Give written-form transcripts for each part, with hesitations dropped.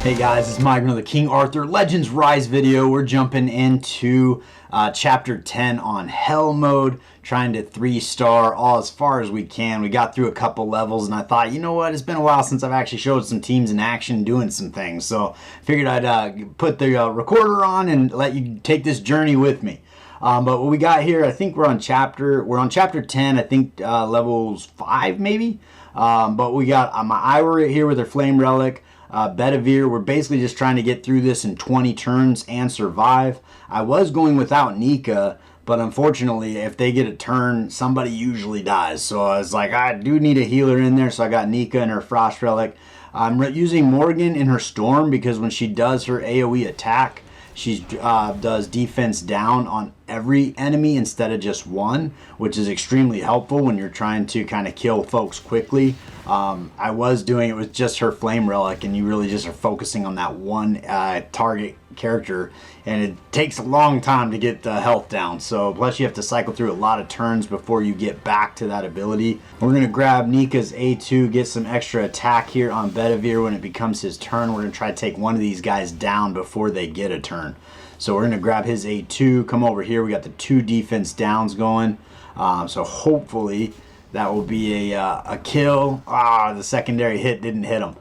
Hey guys, it's Mike, another King Arthur Legends Rise video. We're jumping into chapter 10 on Hell mode, trying to 3-star all as far as we can. We got through a couple levels and I thought, you know what, it's been a while since I've actually showed some teams in action doing some things. So figured I'd put the recorder on and let you take this journey with me. But what we got here, I think we're on chapter 10, I think levels 5 maybe. But we got my Ira here with her Flame Relic. Bedivere, we're basically just trying to get through this in 20 turns and survive. I was going without Nika, but unfortunately, if they get a turn, somebody usually dies. So I was like, I do need a healer in there, so I got Nika and her Frost Relic. I'm using Morgan in her Storm because when she does her AoE attack, she does defense down on every enemy instead of just one, which is extremely helpful when you're trying to kind of kill folks quickly. I was doing it with just her Flame Relic, and you really just are focusing on that one target character, and it takes a long time to get the health down. So plus you have to cycle through a lot of turns before you get back to that ability. We're going to grab Nika's A2, get some extra attack here on Bedivere when it becomes his turn. We're going to try to take one of these guys down before they get a turn. So we're going to grab his A2, come over here. We got the 2 defense downs going. So hopefully that will be a kill. The secondary hit didn't hit him.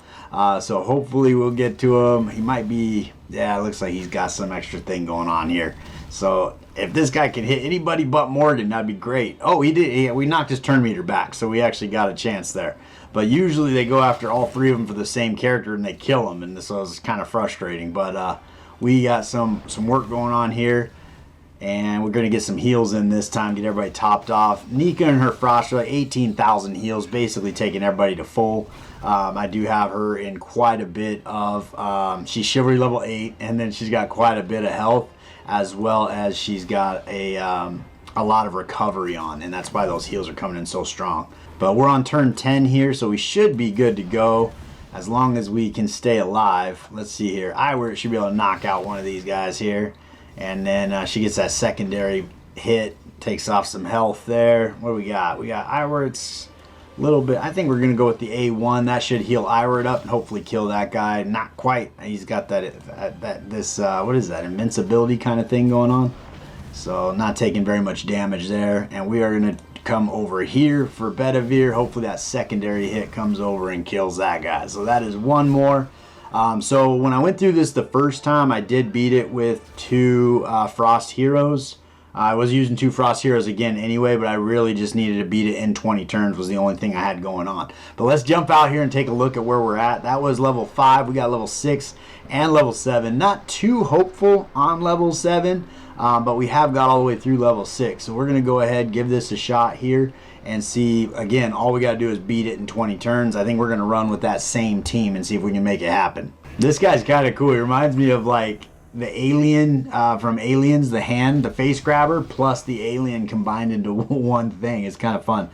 So hopefully we'll get to him. He might be, yeah, it looks like he's got some extra thing going on here. So if this guy can hit anybody but Morgan, that'd be great. Oh, he did. We knocked his turn meter back, so we actually got a chance there. But usually they go after all 3 of them for the same character and they kill them, and so it's kind of frustrating. But we got some work going on here. And we're going to get some heals in this time, get everybody topped off. Nika and her Frost Relic, 18,000 heals, basically taking everybody to full. I do have her in quite a bit of, she's Chivalry level 8, and then she's got quite a bit of health, as well as she's got a lot of recovery on, and that's why those heals are coming in so strong. But we're on turn 10 here, so we should be good to go, as long as we can stay alive. Let's see here. Ira should be able to knock out one of these guys here. And then she gets that secondary hit, takes off some health there. What do we got? We got Iwert's a little bit. I think we're going to go with the A1. That should heal Iwert up and hopefully kill that guy. Not quite. He's got what is that, invincibility kind of thing going on. So not taking very much damage there. And we are going to come over here for Bedivere. Hopefully that secondary hit comes over and kills that guy. So that is one more. So when I went through this the first time, I did beat it with 2 Frost Heroes. I was using 2 Frost Heroes again anyway, but I really just needed to beat it in 20 turns was the only thing I had going on. But let's jump out here and take a look at where we're at. That was level 5. We got level 6 and level 7. Not too hopeful on level 7, but we have got all the way through level 6. So we're going to go ahead, give this a shot here, and see. Again, all we got to do is beat it in 20 turns. I think we're going to run with that same team and see if we can make it happen. This guy's kind of cool. He reminds me of like the alien from Aliens, the hand, the face grabber, plus the alien combined into one thing. It's kind of fun.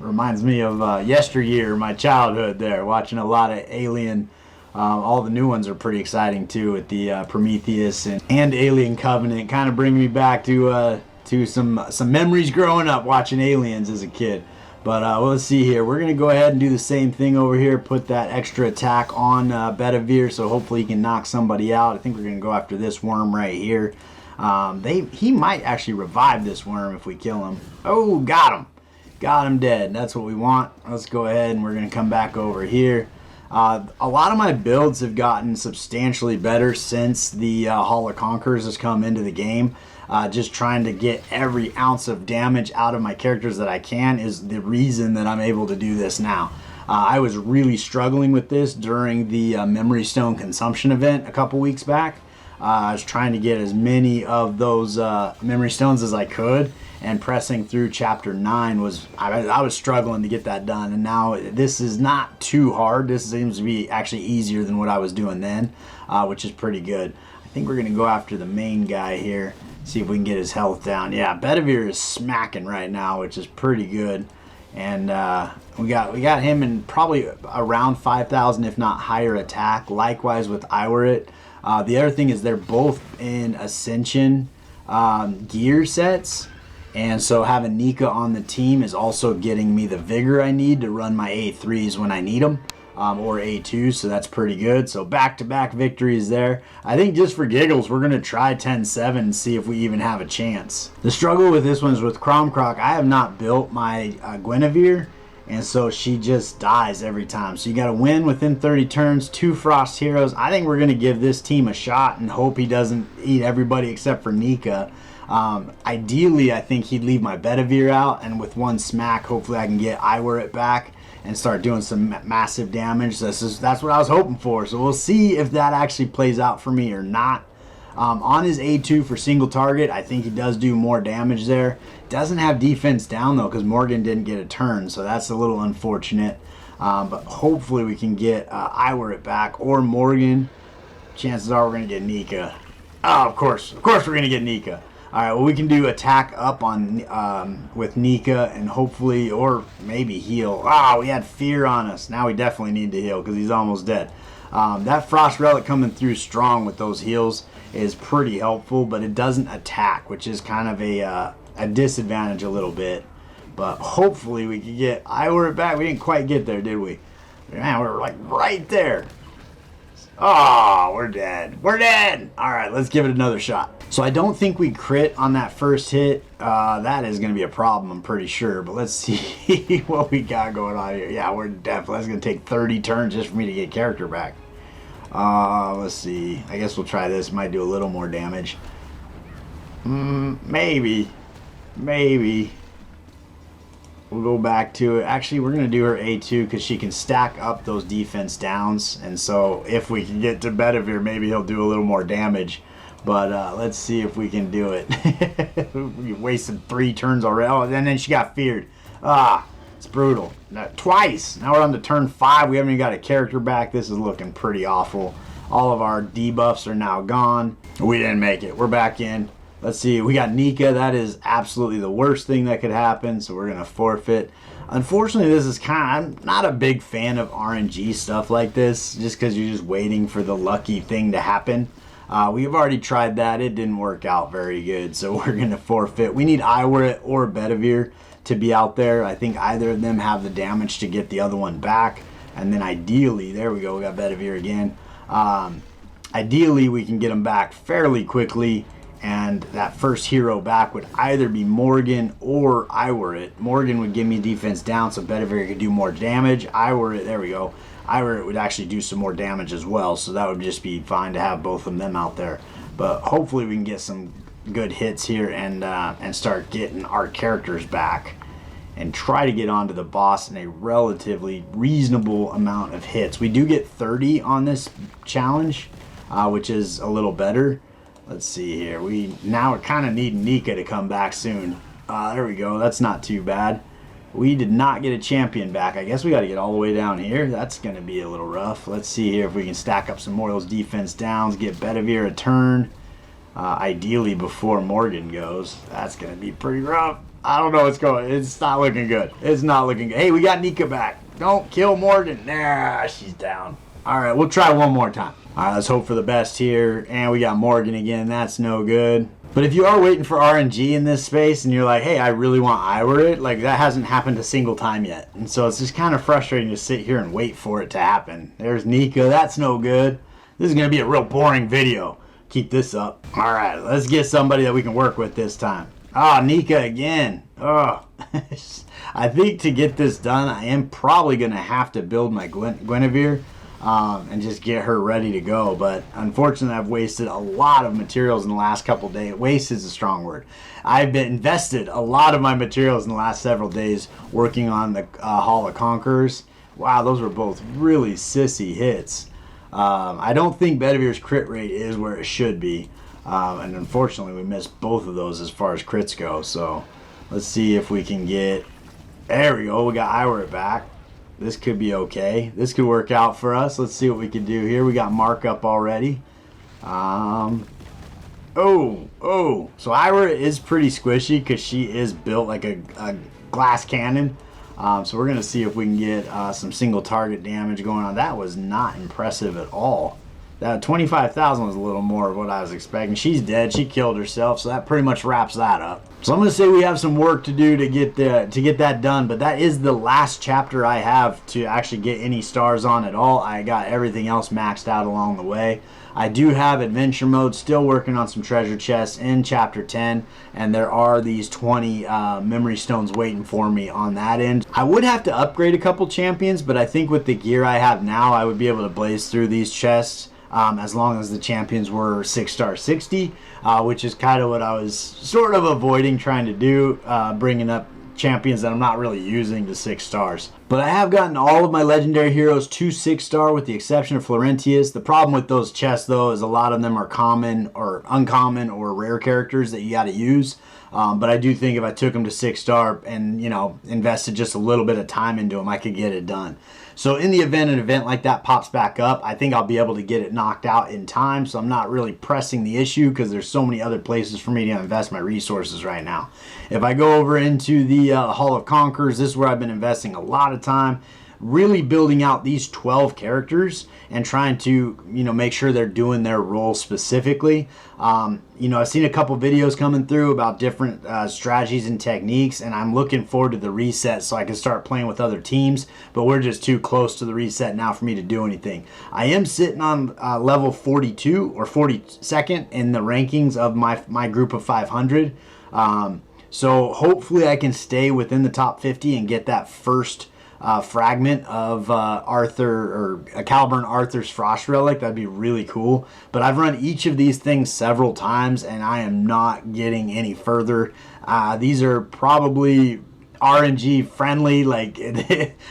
Reminds me of yesteryear, my childhood there, watching a lot of Alien. All the new ones are pretty exciting too, with the Prometheus and Alien Covenant. Kind of bring me back to some memories growing up watching Aliens as a kid. But well, let's see here. We're going to go ahead and do the same thing over here. Put that extra attack on Bedivere, so hopefully he can knock somebody out. I think we're going to go after this worm right here. He might actually revive this worm if we kill him. Oh, got him. Got him dead. That's what we want. Let's go ahead and we're going to come back over here. A lot of my builds have gotten substantially better since the Hall of Conquerors has come into the game. Just trying to get every ounce of damage out of my characters that I can is the reason that I'm able to do this now. I was really struggling with this during the Memory Stone consumption event a couple weeks back. I was trying to get as many of those Memory Stones as I could, and pressing through chapter 9 was, I was struggling to get that done. And now this is not too hard. This seems to be actually easier than what I was doing then, which is pretty good. I think we're going to go after the main guy here. See if we can get his health down. Yeah, Bedivere is smacking right now, which is pretty good. And we got him in probably around 5,000, if not higher attack. Likewise with Iweret. The other thing is they're both in Ascension gear sets. And so having Nika on the team is also getting me the vigor I need to run my A3s when I need them. or A2, so that's pretty good. So back-to-back victories there. I think just for giggles, we're going to try 10-7 and see if we even have a chance. The struggle with this one is with Cromcroc. I have not built my Guinevere, and so she just dies every time. So you got to win within 30 turns, 2 Frost Heroes. I think we're going to give this team a shot and hope he doesn't eat everybody except for Nika. Ideally, I think he'd leave my Bedivere out, and with 1 smack, hopefully I can get Iwar back and start doing some massive damage. That's what I was hoping for. So we'll see if that actually plays out for me or not. On his A2 for single target, I think he does do more damage there. Doesn't have defense down though, because Morgan didn't get a turn, so that's a little unfortunate. But hopefully we can get Iwar back or Morgan. Chances are we're going to get Nika. Oh, of course we're going to get Nika. All right, well, we can do attack up on with Nika and hopefully, or maybe heal. Ah, we had fear on us. Now we definitely need to heal because he's almost dead. That Frost Relic coming through strong with those heals is pretty helpful, but it doesn't attack, which is kind of a disadvantage a little bit. But hopefully we can get Iwar back. We didn't quite get there, did we? Man, we're like right there. Oh, we're dead. We're dead. All right, let's give it another shot. So I don't think we crit on that first hit. That is going to be a problem, I'm pretty sure. But let's see what we got going on here. Yeah, we're definitely. That's going to take 30 turns just for me to get character back. Let's see. I guess we'll try this. Might do a little more damage. Maybe. We'll go back to it. Actually, we're going to do her A2 because she can stack up those defense downs. And so if we can get to Bedivere, maybe he'll do a little more damage. But let's see if we can do it. We wasted 3 turns already. Oh, and then she got feared. It's brutal. Twice. Now we're on to turn 5. We haven't even got a character back. This is looking pretty awful. All of our debuffs are now gone. We didn't make it. We're back in. Let's see, we got Nika. That is absolutely the worst thing that could happen, so we're going to forfeit. Unfortunately, this is I'm not a big fan of RNG stuff like this, just because you're just waiting for the lucky thing to happen. We've already tried that. It didn't work out very good, so we're going to forfeit. We need Iwar or Bedivere to be out there. I think either of them have the damage to get the other one back. And then ideally, there we go, we got Bedivere again. Ideally, we can get them back fairly quickly. And that first hero back would either be Morgan or Iwar. Morgan would give me defense down, so Bedivere could do more damage. Iwar, there we go. Iwar would actually do some more damage as well, so that would just be fine to have both of them out there. But hopefully we can get some good hits here and start getting our characters back and try to get onto the boss in a relatively reasonable amount of hits. We do get 30 on this challenge, which is a little better. Let's see here. We now kind of need Nika to come back soon. There we go. That's not too bad. We did not get a champion back. I guess we got to get all the way down here. That's going to be a little rough. Let's see here if we can stack up some more of those defense downs, get Bedivere a turn. Ideally before Morgan goes. That's going to be pretty rough. I don't know what's going on. It's not looking good. It's not looking good. Hey, we got Nika back. Don't kill Morgan. Nah, she's down. All right, we'll try one more time. All right, let's hope for the best here. And we got Morgan again. That's no good. But if you are waiting for RNG in this space and you're like, hey, I really want Iwar, like that hasn't happened a single time yet. And so it's just kind of frustrating to sit here and wait for it to happen. There's Nika. That's no good. This is going to be a real boring video. Keep this up. All right, let's get somebody that we can work with this time. Nika again. Oh, I think to get this done, I am probably going to have to build my Guinevere. And just get her ready to go. But unfortunately, I've wasted a lot of materials in the last couple days. Waste is a strong word. I've been invested a lot of my materials in the last several days working on the Hall of Conquerors. Wow, those were both really sissy hits. I don't think Bedivere's crit rate is where it should be. And unfortunately, we missed both of those as far as crits go. So let's see if we can get... There we go. We got Iwar back. This could be okay. This could work out for us. Let's see what we can do here. We got markup already. So Iwar is pretty squishy because she is built like a glass cannon. So we're going to see if we can get some single target damage going on. That was not impressive at all. That 25,000 was a little more of what I was expecting. She's dead. She killed herself, so that pretty much wraps that up. So I'm going to say we have some work to do to get that done, but that is the last chapter I have to actually get any stars on at all. I got everything else maxed out along the way. I do have adventure mode, still working on some treasure chests in chapter 10, and there are these 20 memory stones waiting for me on that end. I would have to upgrade a couple champions, but I think with the gear I have now, I would be able to blaze through these chests. As long as the champions were 6-star 60, which is kind of what I was sort of avoiding trying to do, bringing up champions that I'm not really using to 6 stars. But I have gotten all of my legendary heroes to 6-star with the exception of Florentius. The problem with those chests though is a lot of them are common or uncommon or rare characters that you got to use. But I do think if I took them to 6-star and, you know, invested just a little bit of time into them, I could get it done. So in the event an event like that pops back up, I think I'll be able to get it knocked out in time. So I'm not really pressing the issue because there's so many other places for me to invest my resources right now. If I go over into the Hall of Conquerors, this is where I've been investing a lot of time, really building out these 12 characters and trying to, you know, make sure they're doing their role specifically. You know, I've seen a couple videos coming through about different strategies and techniques, and I'm looking forward to the reset so I can start playing with other teams, but we're just too close to the reset now for me to do anything. I am sitting on level 42 or 42nd in the rankings of my group of 500. So hopefully I can stay within the top 50 and get that first fragment of Caliburn Arthur's Frost Relic. That'd be really cool. But I've run each of these things several times and I am not getting any further. These are probably RNG friendly. Like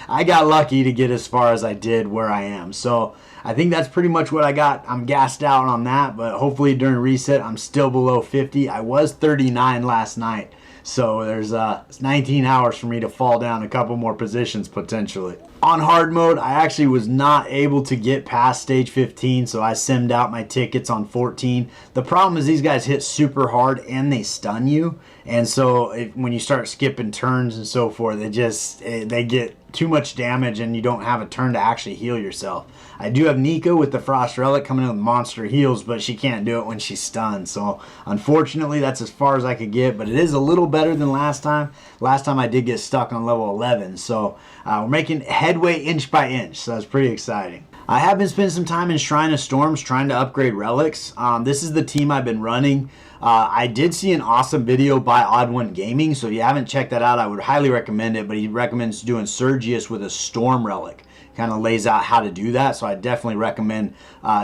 I got lucky to get as far as I did where I am. So I think that's pretty much what I got. I'm gassed out on that, but hopefully during reset I'm still below 50. I was 39 last night. So there's 19 hours for me to fall down a couple more positions potentially. On hard mode, I actually was not able to get past stage 15, so I simmed out my tickets on 14. The problem is these guys hit super hard and they stun you. And so when you start skipping turns and so forth, they get too much damage and you don't have a turn to actually heal yourself. I do have Nika with the Frost Relic coming in with monster heals, but she can't do it when she's stunned. So unfortunately, that's as far as I could get, but it is a little better than last time. Last time I did get stuck on level 11, so we're making headway inch by inch, so that's pretty exciting. I have been spending some time in Shrine of Storms trying to upgrade relics. This is the team I've been running. I did see an awesome video by Odd One Gaming, so if you haven't checked that out, I would highly recommend it, but he recommends doing Sergius with a Storm Relic. Kind of lays out how to do that, so I definitely recommend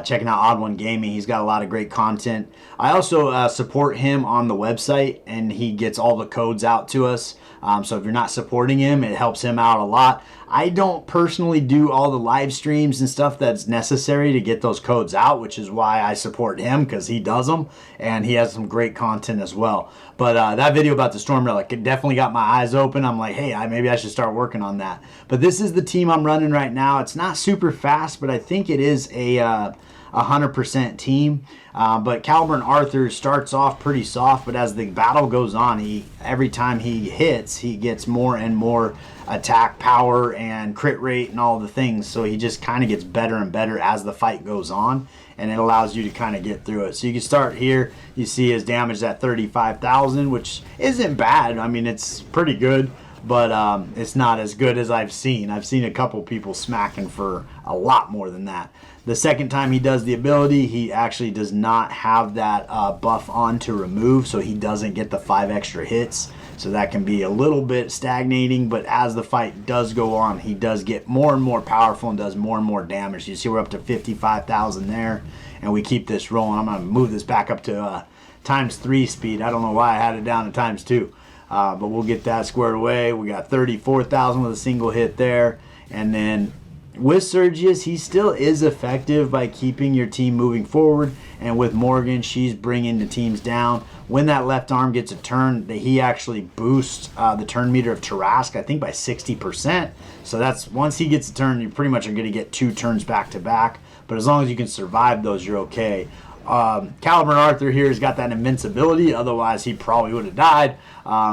checking out Odd One Gaming. He's got a lot of great content. I also support him on the website, and he gets all the codes out to us. So if you're not supporting him, it helps him out a lot. I don't personally do all the live streams and stuff that's necessary to get those codes out, which is why I support him, because he does them, and he has some great content as well. But that video about the Storm Relic, it definitely got my eyes open. I'm like, hey, maybe I should start working on that. But this is the team I'm running right now. It's not super fast, but I think it is a 100% team. But Caliburn Arthur starts off pretty soft, but as the battle goes on, every time he hits, he gets more and more attack power and crit rate and all the things. So he just kind of gets better and better as the fight goes on, and it allows you to kind of get through it. So you can start here. You see his damage at 35,000, which isn't bad. I mean, it's pretty good, but it's not as good as I've seen. I've seen a couple people smacking for a lot more than that. The second time he does the ability, he actually does not have that buff on to remove, so he doesn't get the 5 extra hits. So that can be a little bit stagnating, but as the fight does go on, he does get more and more powerful and does more and more damage. You see we're up to 55,000 there, and we keep this rolling. I'm going to move this back up to ×3 speed. I don't know why I had it down to ×2, but we'll get that squared away. We got 34,000 with a single hit there, and then with Sergius, he still is effective by keeping your team moving forward, and with Morgan, she's bringing the teams down. When that left arm gets a turn, he actually boosts the turn meter of Tarask, I think by 60%. So that's, once he gets a turn, you pretty much are going to get 2 turns back to back. But as long as you can survive those, you're okay. Caliburn Arthur here has got that invincibility, otherwise he probably would have died.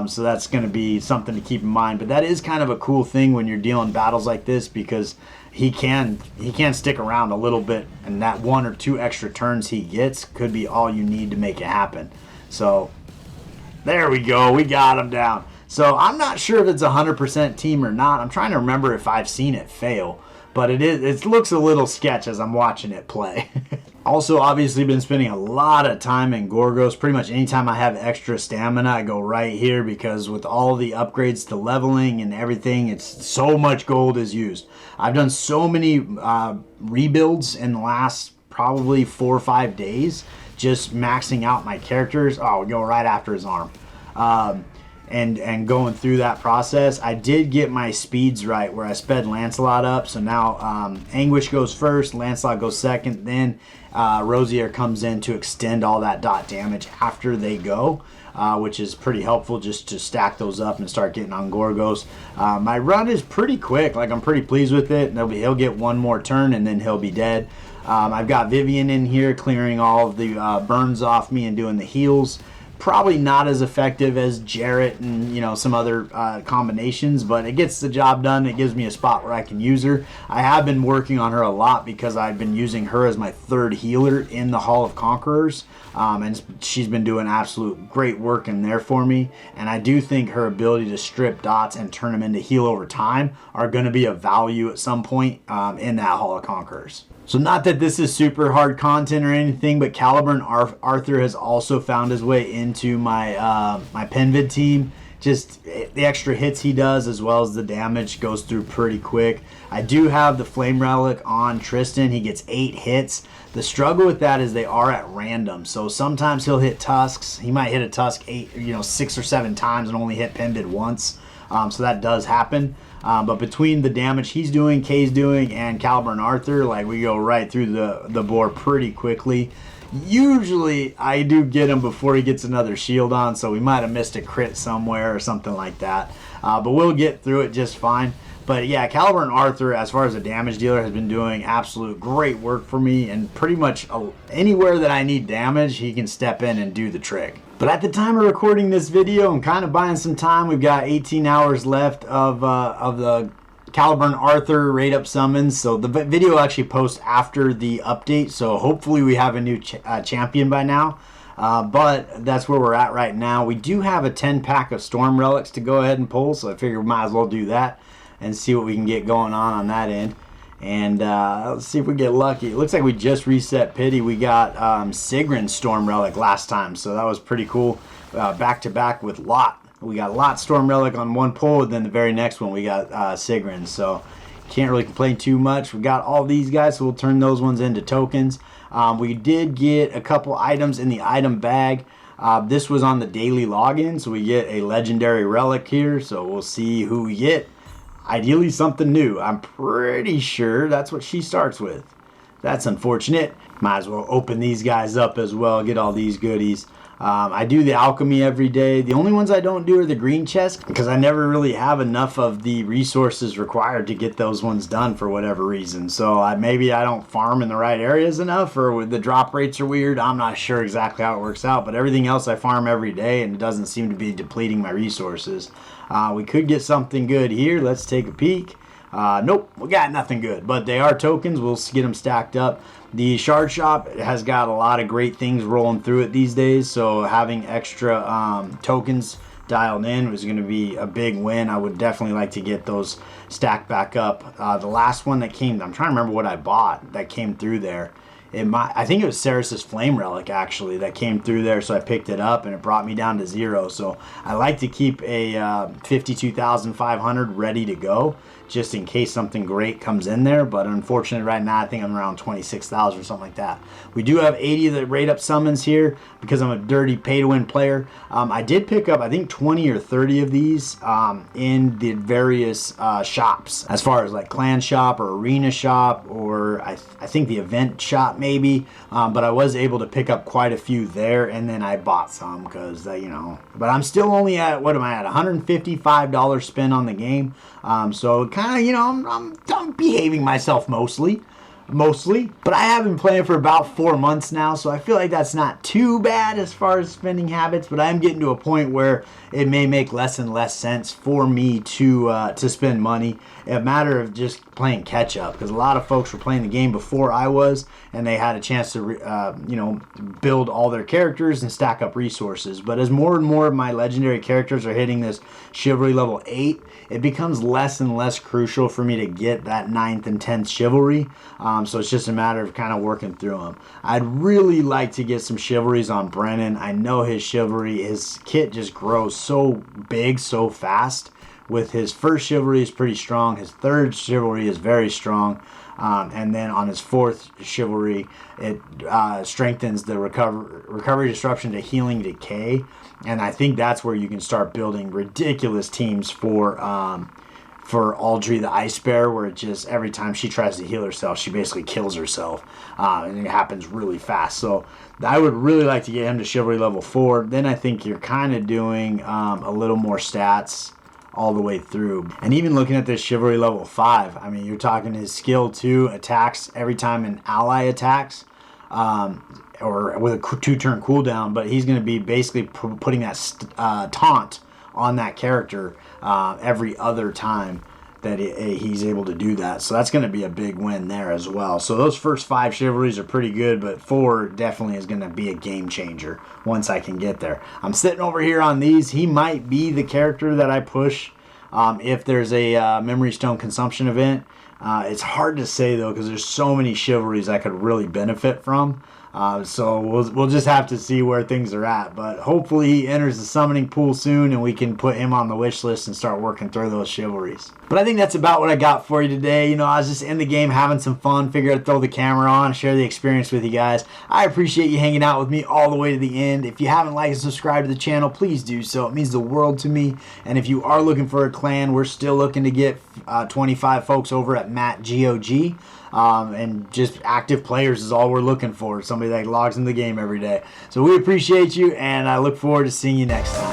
So that's going to be something to keep in mind. But that is kind of a cool thing when you're dealing battles like this, because he can stick around a little bit, and that 1 or 2 extra turns he gets could be all you need to make it happen. So There we go. We got him down. So I'm not sure if it's 100% team or not. I'm trying to remember if I've seen it fail. But it looks a little sketch as I'm watching it play. Also, obviously, been spending a lot of time in Gorgos. Pretty much anytime I have extra stamina, I go right here because with all the upgrades to leveling and everything, it's so much gold is used. I've done so many rebuilds in the last probably 4 or 5 days, just maxing out my characters. Oh, we go right after his arm. And going through that process, I did get my speeds right where I sped Lancelot up. So now Anguish goes first, Lancelot goes second, then Rosier comes in to extend all that dot damage after they go, which is pretty helpful just to stack those up and start getting on Gorgos. My run is pretty quick, like I'm pretty pleased with it. He'll get one more turn and then he'll be dead. I've got Vivian in here clearing all of the burns off me and doing the heals. Probably not as effective as Jarrett and some other combinations, but it gets the job done. It gives me a spot where I can use her. I have been working on her a lot because I've been using her as my third healer in the Hall of Conquerors, and she's been doing absolute great work in there for me. And I do think her ability to strip dots and turn them into heal over time are going to be of value at some point in that Hall of Conquerors. So not that this is super hard content or anything, but Caliburn Arthur has also found his way into my my Penvid team. Just the extra hits he does as well as the damage goes through pretty quick. I do have the Flame Relic on Tristan. He gets 8 hits. The struggle with that is they are at random. So sometimes he'll hit tusks. He might hit a tusk 6 or 7 times and only hit Penvid once. So that does happen. But between the damage he's doing, Kay's doing, and Caliburn Arthur, like we go right through the board pretty quickly. Usually I do get him before he gets another shield on, so we might have missed a crit somewhere or something like that. But we'll get through it just fine. But yeah, Caliburn Arthur, as far as a damage dealer, has been doing absolute great work for me. And pretty much anywhere that I need damage, he can step in and do the trick. But at the time of recording this video, I'm kind of buying some time. We've got 18 hours left of the Caliburn Arthur raid up summons. So the video will actually post after the update. So hopefully we have a new champion by now. But that's where we're at right now. We do have a 10 pack of Storm Relics to go ahead and pull. So I figure we might as well do that and see what we can get going on that end. And let's see if we get lucky. It looks like we just reset Pity. We got Sigrun's Storm Relic last time, so that was pretty cool. Back to back with Lot. We got Lot Storm Relic on one pull, and then the very next one we got Sigrun. So can't really complain too much. We got all these guys, so we'll turn those ones into tokens. We did get a couple items in the item bag. This was on the daily login, so we get a legendary relic here. So we'll see who we get. Ideally something new. I'm pretty sure that's what she starts with. That's unfortunate. Might as well open these guys up as well, get all these goodies. I do the alchemy every day. The only ones I don't do are the green chests because I never really have enough of the resources required to get those ones done for whatever reason. So maybe I don't farm in the right areas enough, or the drop rates are weird. I'm not sure exactly how it works out, but everything else I farm every day and it doesn't seem to be depleting my resources. We could get something good here. Let's take a peek. Nope, we got nothing good, but they are tokens. We'll get them stacked up. The shard shop has got a lot of great things rolling through it these days, so having extra tokens dialed in was going to be a big win. I would definitely like to get those stacked back up. The last one that came, I'm trying to remember what I bought that came through there. I think it was Ceres's Flame Relic actually that came through there, so I picked it up and it brought me down to 0. So I like to keep a 52,500 ready to go just in case something great comes in there. But unfortunately right now I think I'm around 26,000 or something like that. We do have 80 of the raid up summons here because I'm a dirty pay to win player. I did pick up I think 20 or 30 of these in the various shops, as far as like clan shop or arena shop, or I think the event shop maybe, but I was able to pick up quite a few there, and then I bought some because but I'm still only at, what am I at, $155 spent on the game. So kind of, I'm behaving myself mostly, but I have been playing for about 4 months now, so I feel like that's not too bad as far as spending habits, but I am getting to a point where it may make less and less sense for me to spend money. A matter of just playing catch up, because a lot of folks were playing the game before I was, and they had a chance to, you know, build all their characters and stack up resources. But as more and more of my legendary characters are hitting this chivalry level 8, it becomes less and less crucial for me to get that 9th and 10th chivalry. So it's just a matter of kind of working through them. I'd really like to get some chivalries on Brennan. I know his chivalry, his kit just grows so big so fast. With his first chivalry is pretty strong. His third chivalry is very strong. And then on his fourth chivalry, it strengthens the recovery disruption to healing decay. And I think that's where you can start building ridiculous teams for Audrey the Ice Bear, where it just, every time she tries to heal herself, she basically kills herself. And it happens really fast. So I would really like to get him to chivalry level 4. Then I think you're kind of doing a little more stats all the way through. And even looking at this chivalry level 5, I mean, you're talking his skill 2 attacks every time an ally attacks, or with a 2-turn cooldown, but he's going to be basically putting that taunt on that character every other time that he's able to do that. So that's going to be a big win there as well. So those first 5 chivalries are pretty good, but 4 definitely is going to be a game changer once I can get there. I'm sitting over here on these. He might be the character that I push if there's a Memory Stone consumption event. It's hard to say though, because there's so many chivalries I could really benefit from. So we'll just have to see where things are at. But hopefully he enters the summoning pool soon and we can put him on the wish list and start working through those chivalries. But I think that's about what I got for you today. You know, I was just in the game having some fun. Figured I'd throw the camera on, share the experience with you guys. I appreciate you hanging out with me all the way to the end. If you haven't liked and subscribed to the channel, please do so. It means the world to me. And if you are looking for a clan, we're still looking to get 25 folks over at MikeGoG. And just active players is all we're looking for. Somebody that logs in the game every day. So we appreciate you, and I look forward to seeing you next time.